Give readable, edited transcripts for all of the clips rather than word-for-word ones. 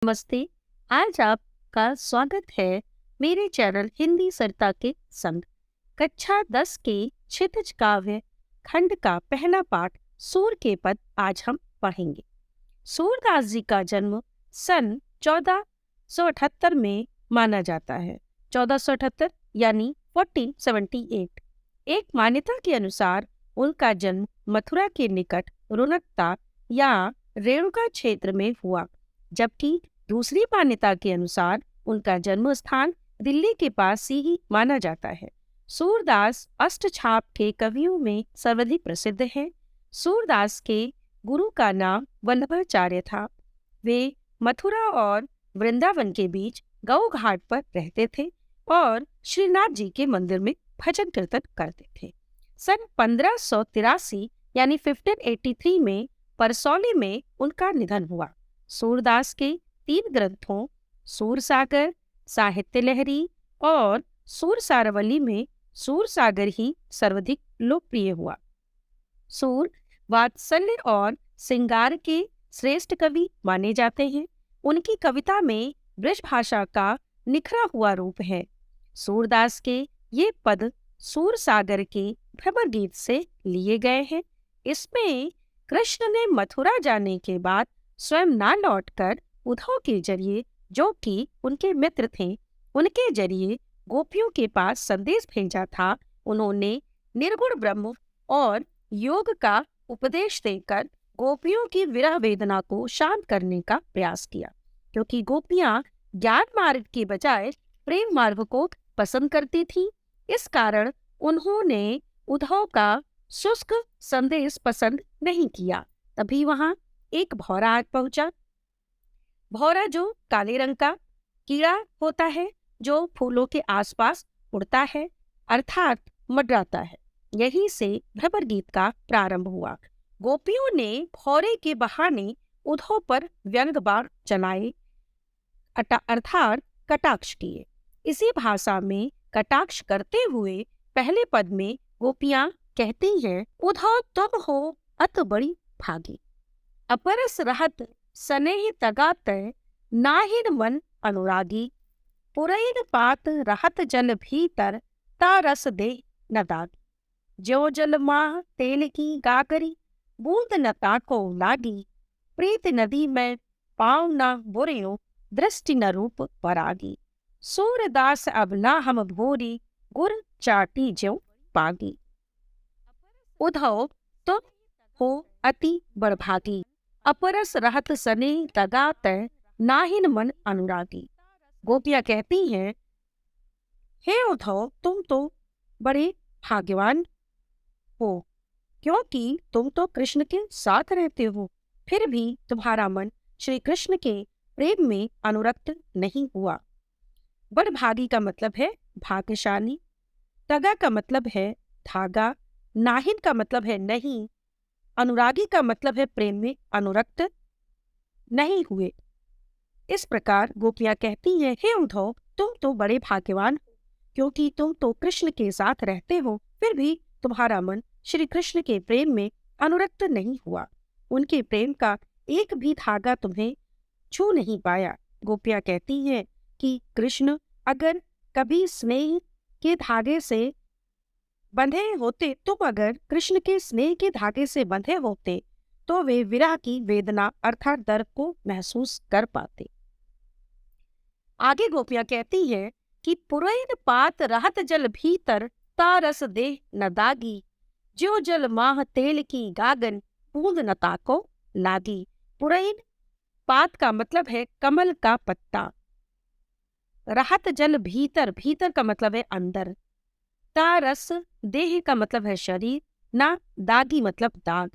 नमस्ते। आज आपका स्वागत है मेरे चैनल हिंदी सरिता के संग। कक्षा 10 के क्षितिज काव्य खंड का पहला पाठ सूर के पद आज हम पढ़ेंगे। सूरदास जी का जन्म सन 1478 में माना जाता है। 1478 यानी 1478। एक मान्यता के अनुसार उनका जन्म मथुरा के निकट रुनकता या रेणुका क्षेत्र में हुआ, जबकि दूसरी मान्यता के अनुसार उनका जन्म स्थान दिल्ली के पास ही माना जाता है। सूरदास अष्टछाप के कवियों में सर्वाधिक प्रसिद्ध हैं। सूरदास के गुरु का नाम वल्लभाचार्य था। वे मथुरा और वृंदावन के बीच गौ घाट पर रहते थे और श्रीनाथ जी के मंदिर में भजन कीर्तन करते थे। सन 1583 यानी 1583 में परसौली में उनका निधन हुआ। सूरदास के 3 ग्रंथों सूरसागर, साहित्य लहरी और सूरसारवली में सूरसागर ही सर्वाधिक लोकप्रिय हुआ। सूर वात्सल्य और श्रृंगार के श्रेष्ठ कवि माने जाते हैं। उनकी कविता में ब्रज भाषा का निखरा हुआ रूप है। सूरदास के ये पद सूरसागर के भ्रमर गीत से लिए गए हैं। इसमें कृष्ण ने मथुरा जाने के बाद स्वयं ना लौटकर उद्धव के जरिए, जो कि उनके मित्र थे, उनके जरिए गोपियों के पास संदेश भेजा था। उन्होंने निर्गुण ब्रह्म और योग का उपदेश देकर गोपियों की विरह वेदना को शांत करने का प्रयास किया, क्योंकि गोपियां ज्ञान मार्ग के बजाय प्रेम मार्ग को पसंद करती थीं। इस कारण उन्होंने उद्धव का शुष्क संदेश पसंद नहीं किया। तभी वहां एक भौरा आ पहुंचा। भौरा जो काले रंग का कीड़ा होता है, जो फूलों के आसपास उड़ता है, अर्थात मंडराता है। यहीं से भ्रमर गीत का प्रारंभ हुआ। गोपियों ने भौरे के बहाने उद्धव पर व्यंग बाण चलाए, अर्थात कटाक्ष किए। इसी भाषा में कटाक्ष करते हुए पहले पद में गोपियां कहती हैं, उद्धव तुम हो अत बड़ी भागी, अपरस रहत स्नेह तगात नाहिन मन अनुरागी, पुरैन पात रहत जल भीतर तारस दे न दागी, ज्यो जल माह तेल की गागरी बूंद न ताको लागी, प्रीत नदी में पाँव न बुरियो दृष्टि न रूप परागी, सूरदास अब ना हम भोरी गुर चाटी ज्यो पागी, उद्धव तुम हो अति बड़भागी, अपरस रहत सने तगात नाहिन मन अनुरागी। गोपियां कहती हैं, हे उद्धव तुम तो बड़े भाग्यवान हो, क्योंकि तुम तो कृष्ण के साथ रहते हो, फिर भी तुम्हारा मन श्री कृष्ण के प्रेम में अनुरक्त नहीं हुआ। बड़भागी का मतलब है भाग्यशाली, तगा का मतलब है धागा, नाहिन का मतलब है नहीं, अनुरागी का मतलब है प्रेम में अनुरक्त नहीं हुए। इस प्रकार गोपियां कहती हैं, हे उद्धव तुम तो बड़े भाग्यवान हो, क्योंकि तुम तो कृष्ण के साथ रहते हो, फिर भी तुम्हारा मन श्री कृष्ण के प्रेम में अनुरक्त नहीं हुआ। उनके प्रेम का एक भी धागा तुम्हें छू नहीं पाया। गोपियां कहती हैं कि कृष्ण अगर कभी स्नेह के धागे से बंधे होते, तुम अगर कृष्ण के स्नेह के धागे से बंधे होते, तो वे विरह की वेदना अर्थात दर्द को महसूस कर पाते। आगे गोपियां कहती हैं कि पुरैन पात रहत जल भीतर तारस दे न दागी, ज्यो जल माह तेल की गागन बूंद न ताको लागी। पुरैन पात का मतलब है कमल का पत्ता, रहत जल भीतर, भीतर का मतलब है अंदर, तारस देह का मतलब है शरीर, ना दागी मतलब दाग।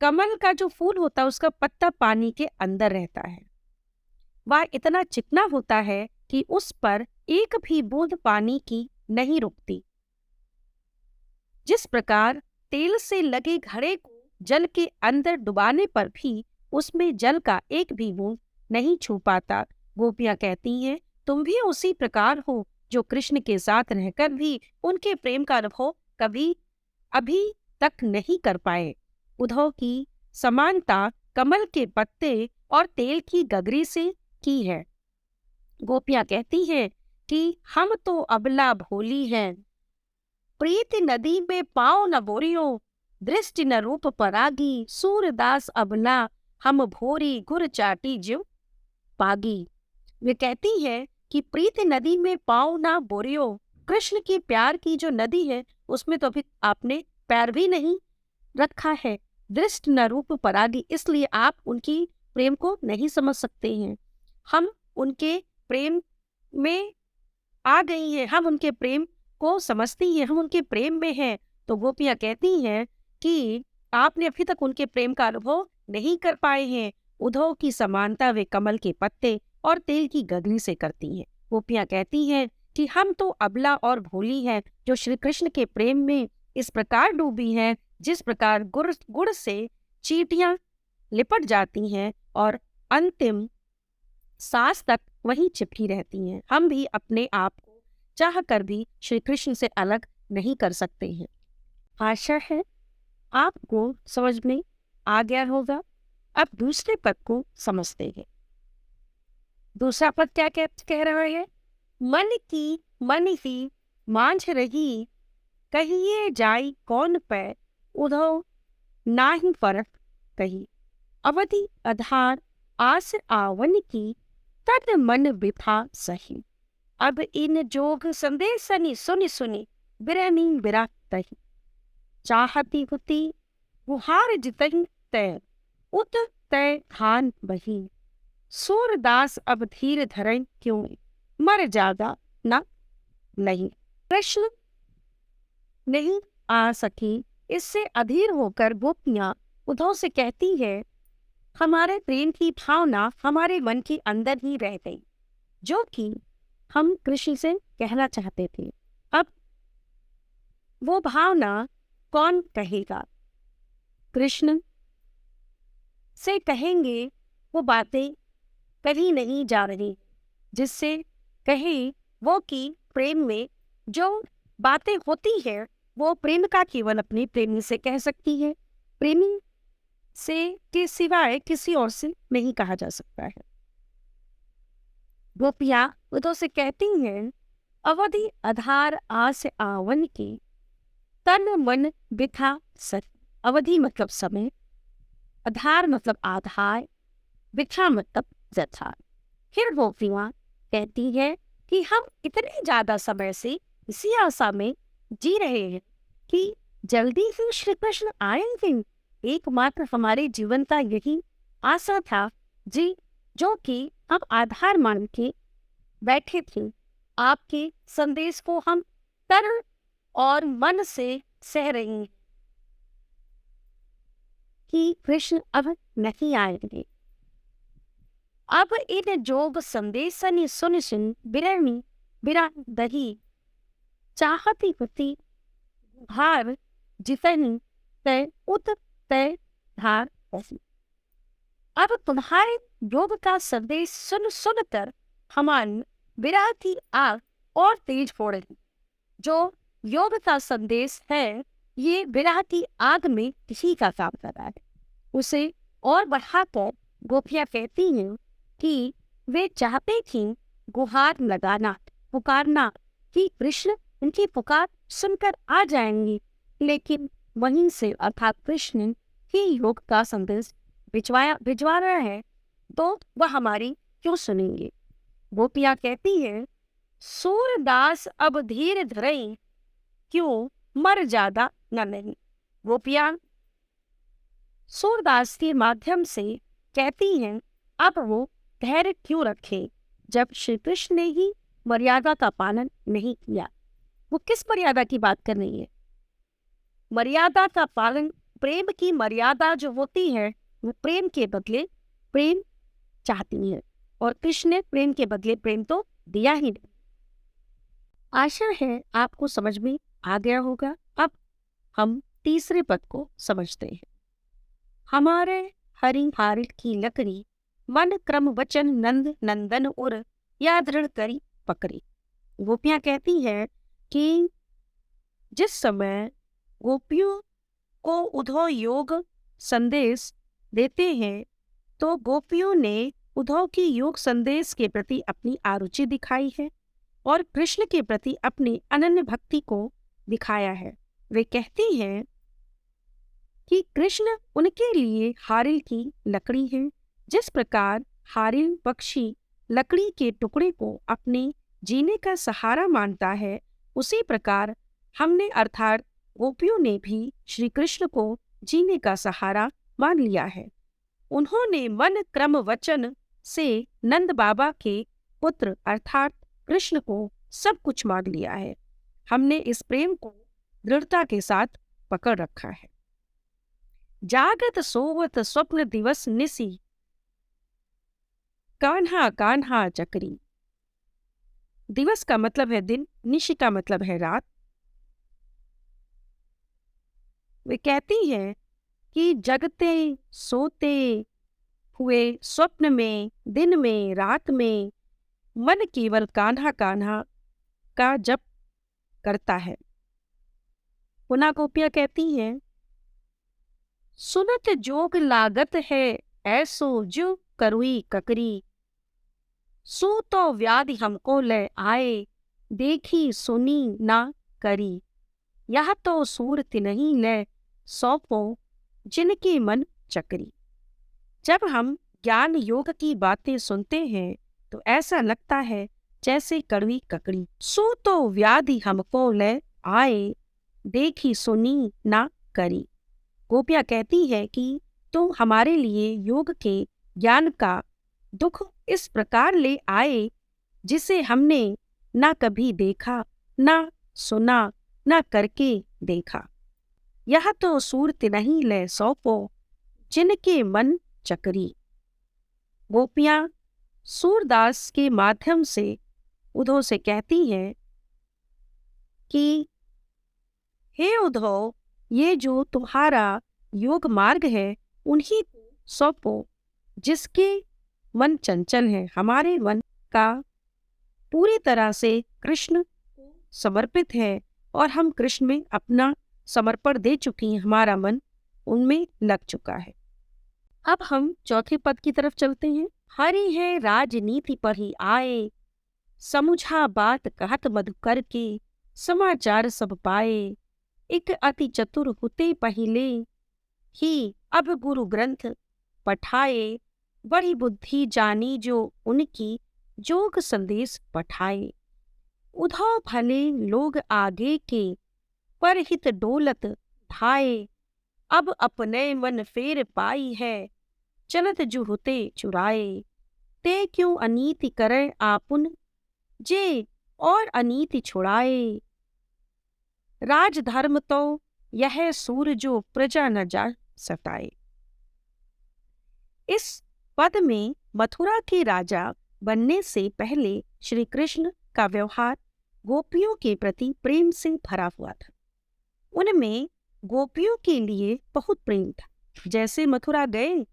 कमल का जो फूल होता है उसका पत्ता पानी के अंदर रहता है। वह इतना चिकना होता है कि उस पर एक भी बूंद पानी की नहीं रुकती। जिस प्रकार तेल से लगे घड़े को जल के अंदर डुबाने पर भी उसमें जल का एक भी बूंद नहीं छू पाता, गोपियां कहती हैं तुम भी उसी प्रकार हो, जो कृष्ण के साथ रहकर भी उनके प्रेम का अनुभव कभी अभी तक नहीं कर पाए। उद्धव की समानता कमल के पत्ते और तेल की गगरी से की है। गोपियां कहती हैं कि हम तो अबला भोली हैं, प्रीति नदी में पाँव न बोरियो, दृष्टि न रूप परागी, सूरदास अबला हम भोरी गुर चाटी ज्यो पागी। वे कहती है कि प्रीति नदी में पाँव ना बोरियो, कृष्ण की प्यार की जो नदी है उसमें तो अभी आपने पैर भी नहीं रखा है। दृष्टि न रूप परागी, इसलिए आप उनकी प्रेम को नहीं समझ सकते हैं। हम उनके प्रेम में आ गई हैं, हम उनके प्रेम को समझती हैं, हम उनके प्रेम में हैं। तो गोपियां कहती हैं कि आपने अभी तक उनके प्रेम का अनुभव नहीं कर पाए हैं। उद्धव की समानता वे कमल के पत्ते और तेल की गगरी से करती हैं। गोपियां कहती हैं कि हम तो अबला और भोली हैं, जो श्री कृष्ण के प्रेम में इस प्रकार डूबी हैं जिस प्रकार गुड़ से चींटियां लिपट जाती हैं और अंतिम सांस तक वहीं चिपकी रहती हैं। हम भी अपने आप को चाह कर भी श्री कृष्ण से अलग नहीं कर सकते हैं। आशा है आपको समझ में आ गया होगा। अब दूसरे पद को समझते हैं। दूसरा पद क्या कह रहा है? मन ही मांझ रही, कहिए जाई कौन पे, उधो नाही फरक कही, अवधि आधार आस आवन की, तन मन बिफा सही। अब इन जोग संदेशनी सुनि सुनि, बिरहनी बिरा तही, चाहती हुती गुहार जितही तय, उत तय खान बही, सूरदास अब धीर धरई क्यों, मर जादा न नहीं। कृष्ण नहीं आ सकी, इससे अधीर होकर गोपियां उद्धव से कहती है, हमारे प्रेम की भावना हमारे मन के अंदर ही रह गई, जो कि हम कृष्ण से कहना चाहते थे। अब वो भावना कौन कहेगा? कृष्ण से कहेंगे वो बातें कहीं नहीं जा रही, जिससे कहे वो कि प्रेम में जो बातें होती है वो प्रेमिका केवल अपने प्रेमी से कह सकती है, प्रेमी से के सिवाय किसी और से नहीं कहा जा सकता है। गोपियां उद्धव से कहती हैं, अवधि आधार आस आवन की, तन मन बिथा सत। अवधि मतलब समय, आधार मतलब आधार, बिथा मतलब जथा। फिर गोपियां कहती है कि हम इतने ज्यादा समय से इसी आशा में जी रहे हैं कि जल्दी ही श्री कृष्ण आएंगे। एकमात्र हमारे जीवन का यही आशा था जी, जो कि हम आधार मान के बैठे थे। आपके संदेश को हम तन और मन से सह रही हैं कि कृष्ण अब नहीं आएंगे। अब इन जोग संदेशनि सुन सुन, बिरहनी बिरा दही, चाहती हुती हार जितनी तय उत तय धार ऐसी। अब तुम्हारे योग का संदेश सुन सुनकर हमारी विरह की आग और तेज हो रही। जो योग का संदेश है ये विरह की आग में किसी का काम कर रहा है। उसे और बढ़ाकर गोपियां कहती हैं कि वे चाहते थी गुहार लगाना, पुकारना कि कृष्ण उनकी पुकार सुनकर आ जाएंगे, लेकिन वहीं से अर्थात कृष्ण ही योग का संदेश भिजवा रहा है, तो वह हमारी क्यों सुनेंगे। गोपियां कहती है, सूरदास अब धीर धरई क्यों, मर ज्यादा न नहीं। गोपियां सूरदास के माध्यम से कहती हैं, अब वो धैर्य क्यों रखे जब श्री कृष्ण ने ही मर्यादा का पालन नहीं किया। वो किस मर्यादा की बात कर रही है? मर्यादा का पालन, प्रेम की मर्यादा जो होती है वो प्रेम के बदले प्रेम चाहती है, और कृष्ण ने प्रेम के बदले प्रेम तो दिया ही नहीं। आशा है आपको समझ में आ गया होगा। अब हम तीसरे पद को समझते हैं। हमारे हरि हार की लकड़ी, मन क्रम वचन नंद नंदन उर, या दृढ़ करी पकड़ी। गोपियां कहती है कि जिस समय गोपियों को उद्धव योग संदेश देते हैं तो गोपियों ने उद्धव की योग संदेश के प्रति अपनी आरुचि दिखाई है और कृष्ण के प्रति अपनी अनन्य भक्ति को दिखाया है। वे कहती हैं कि कृष्ण उनके लिए हारिल की लकड़ी है। जिस प्रकार हारिल पक्षी लकड़ी के टुकड़े को अपने जीने का सहारा मानता है, उसी प्रकार हमने अर्थात गोपियों ने भी श्री कृष्ण को जीने का सहारा मान लिया है। उन्होंने मन क्रम वचन से नंद बाबा के पुत्र अर्थात कृष्ण को सब कुछ मान लिया है। हमने इस प्रेम को दृढ़ता के साथ पकड़ रखा है। जागत सोवत स्वप्न दिवस निसी, कान्हा कान्हा चकरी। दिवस का मतलब है दिन, निशी का मतलब है रात। वे कहती हैं कि जगते सोते हुए स्वप्न में, दिन में, रात में मन केवल कान्हा कान्हा का जप करता है। पुनः गोपियां कहती हैं, सुनत जोग लागत है ऐसो जो करुई ककरी, सो तो व्याधि हमको ले आए देखी सुनी ना करी, यह तो सूरत नहीं ले सौंपो जिनके मन चकरी। जब हम ज्ञान योग की बातें सुनते हैं तो ऐसा लगता है जैसे कड़वी ककड़ी। सो तो व्याधि हमको ले आए देखी सुनी ना करी। गोपियां कहती है कि तुम हमारे लिए योग के ज्ञान का दुख इस प्रकार ले आए जिसे हमने ना कभी देखा, ना सुना, ना करके देखा। यह तो सूरत नहीं ले सौंपो जिनके मन चकरी। गोपियां सूरदास के माध्यम से उद्धव से कहती हैं कि हे उद्धव, ये जो तुम्हारा योग मार्ग है उन्हीं को सौंपो जिसके मन चंचल है। हमारे मन का पूरी तरह से कृष्ण को समर्पित है और हम कृष्ण में अपना समर्पण दे चुके हैं, हमारा मन उनमें लग चुका है। अब हम चौथे पद की तरफ चलते हैं। हरि है राजनीति पर ही आए, समुझा बात कहत मधुकर के, समाचार सब पाए, एक अति चतुर होते पहिले ही अब गुरु ग्रंथ पठाए, बड़ी बुद्धि जानी जो उनकी जोग संदेश पठाए। उद्धव भले लोग आगे के पर हित डोलत ढाए, अब अपने मन फेर पाई है चलत जुहुते चुराए, ते क्यों अनीति करे आपुन जे और अनीति छुड़ाए, राजधर्म तो यह सूर जो प्रजा न जा सताए। इस पद में मथुरा के राजा बनने से पहले श्री कृष्ण का व्यवहार गोपियों के प्रति प्रेम से भरा हुआ था। उनमें गोपियों के लिए बहुत प्रेम था। जैसे मथुरा गए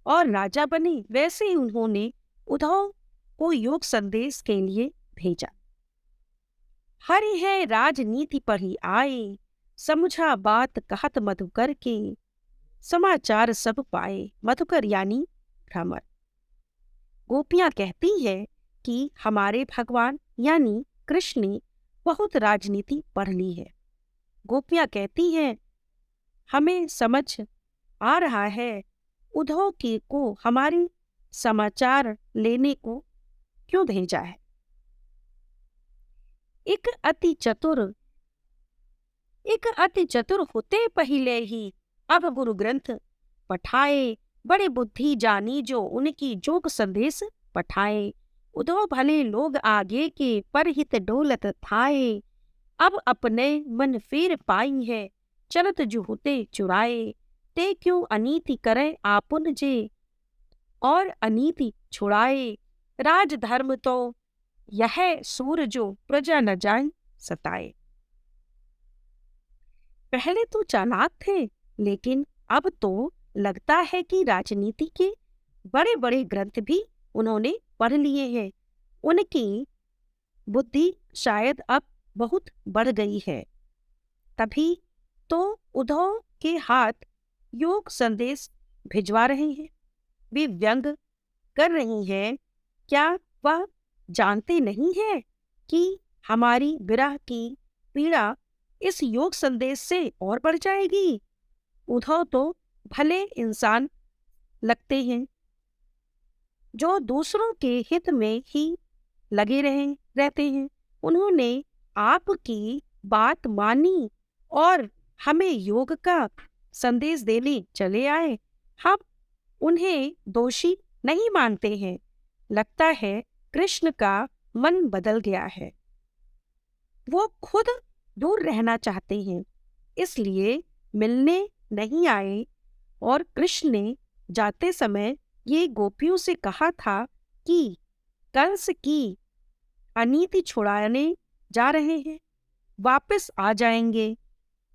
और राजा बने, वैसे ही उन्होंने उद्धव को योग संदेश के लिए भेजा। हरि है राजनीति पर ही आए, समझा बात कहत मधुकर के, समाचार सब पाए। मधुकर यानी भ्रमर। गोपियां कहती है कि हमारे भगवान यानी कृष्ण ने बहुत राजनीति पढ़ ली है। गोपियां कहती हैं, हमें समझ आ रहा है उद्धव के को हमारे समाचार लेने को क्यों भेजा है। एक अति चतुर होते पहिले ही अब गुरु ग्रंथ पठाए, बड़े बुद्धि जानी जो उनकी जोग संदेश पठाए। उद्धव भले लोग आगे के पर हित डोलत थाए, अब अपने मन फेर पाई है चलत जुहुते चुराए, ते क्यों अनीति करे आपुन जे और अनीति छुड़ाए, राजधर्म तो यह सूर जो प्रजा न जाए सताए। पहले तो चालाक थे, लेकिन अब तो लगता है कि राजनीति के बड़े बड़े ग्रंथ भी उन्होंने पढ़ लिए हैं। उनकी बुद्धि शायद अब बहुत बढ़ गई है। तभी तो उद्धव के हाथ योग संदेश भिजवा रहे हैं। वे व्यंग कर रही हैं। क्या वह जानते नहीं है कि हमारी विरह की पीड़ा इस योग संदेश से और बढ़ जाएगी? उद्धव तो भले इंसान लगते हैं जो दूसरों के हित में ही लगे रहते हैं। उन्होंने आपकी बात मानी और हमें योग का संदेश देने चले आए। हम उन्हें दोषी नहीं मानते हैं। लगता है कृष्ण का मन बदल गया है। वो खुद दूर रहना चाहते हैं, इसलिए मिलने नहीं आए। और कृष्ण ने जाते समय ये गोपियों से कहा था कि कंस की अनीति छुड़ाने जा रहे हैं, वापस आ जाएंगे।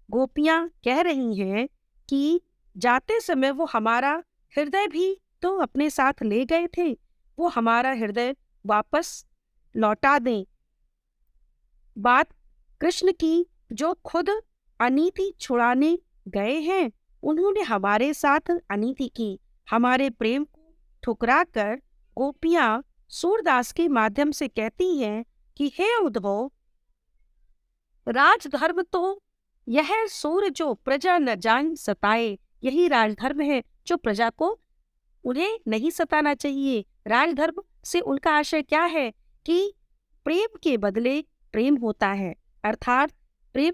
गोपियां कह रही हैं कि जाते समय वो हमारा हृदय भी तो अपने साथ ले गए थे, वो हमारा हृदय वापस लौटा दें। बात कृष्ण की, जो खुद अनीति छुड़ाने गए हैं। उन्होंने हमारे साथ अनीति की। हमारे प्रेम को ठुकरा कर गोपियां सूरदास के माध्यम से कहती हैं कि हे उद्धव, राजधर्म तो यह सूर जो प्रजा न जान सताए, यही राजधर्म है जो प्रजा को उन्हें नहीं सताना चाहिए। राजधर्म से उनका आशय क्या है कि प्रेम के बदले प्रेम होता है, अर्थात प्रेम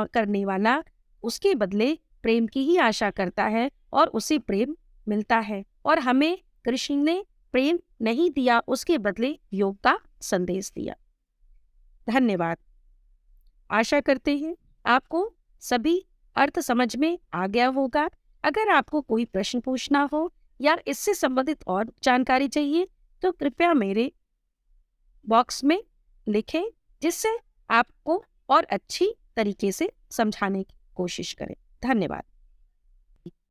करने वाला उसके बदले प्रेम की ही आशा करता है और उसे प्रेम मिलता है। और हमें कृष्ण ने प्रेम नहीं दिया, उसके बदले योग का संदेश दिया। धन्यवाद। आशा करते हैं आपको सभी अर्थ समझ में आ गया होगा। अगर आपको कोई प्रश्न पूछना हो या इससे संबंधित और जानकारी चाहिए तो कृपया मेरे बॉक्स में लिखें, जिससे आपको और अच्छी तरीके से समझाने की कोशिश करें। धन्यवाद।